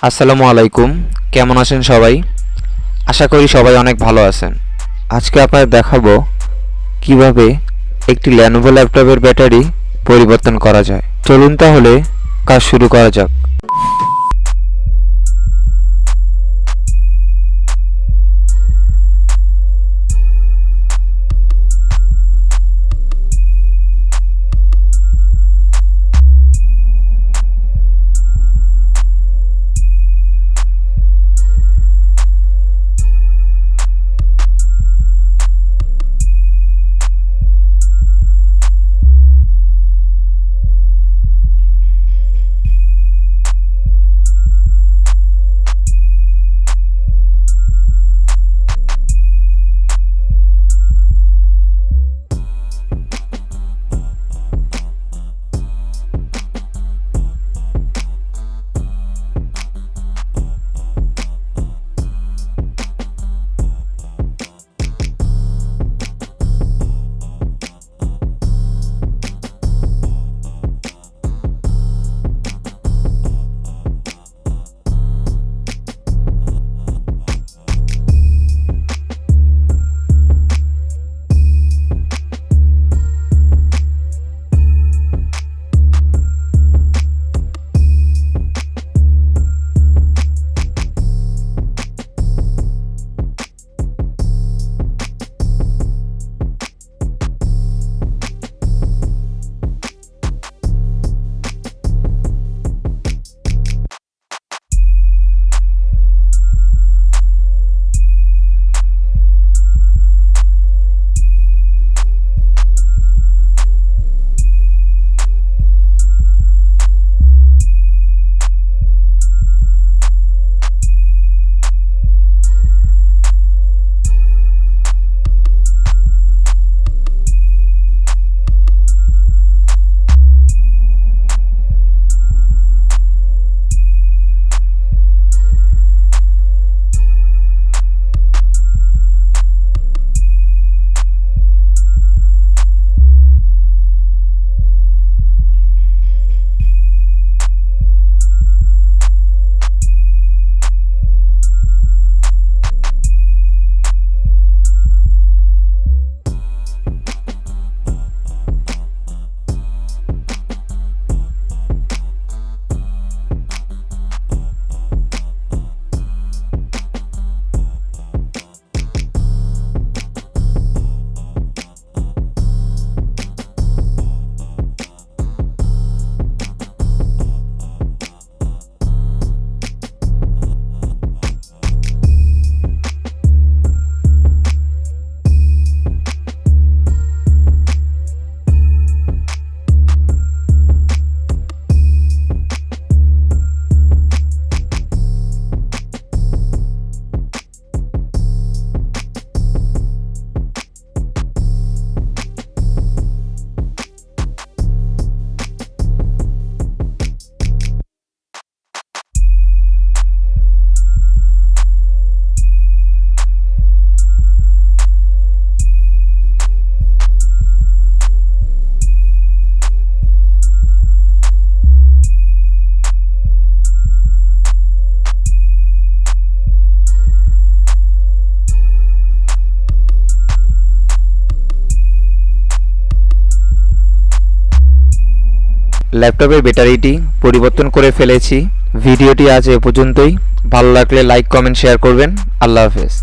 আসসালামু আলাইকুম, কেমন আছেন সবাই? আশা করি সবাই অনেক ভালো আছেন। আজকে আপনাদের দেখাবো কিভাবে একটি Lenovo ল্যাপটপের ব্যাটারি পরিবর্তন করা যায়। চলুন তাহলে কাজ শুরু করা যাক। ল্যাপটপের ব্যাটারিটি পরিবর্তন করে ফেলেছি। ভিডিওটি আজ এ পর্যন্তই। ভালো লাগলে লাইক, কমেন্ট, শেয়ার করবেন। আল্লাহ হাফেজ।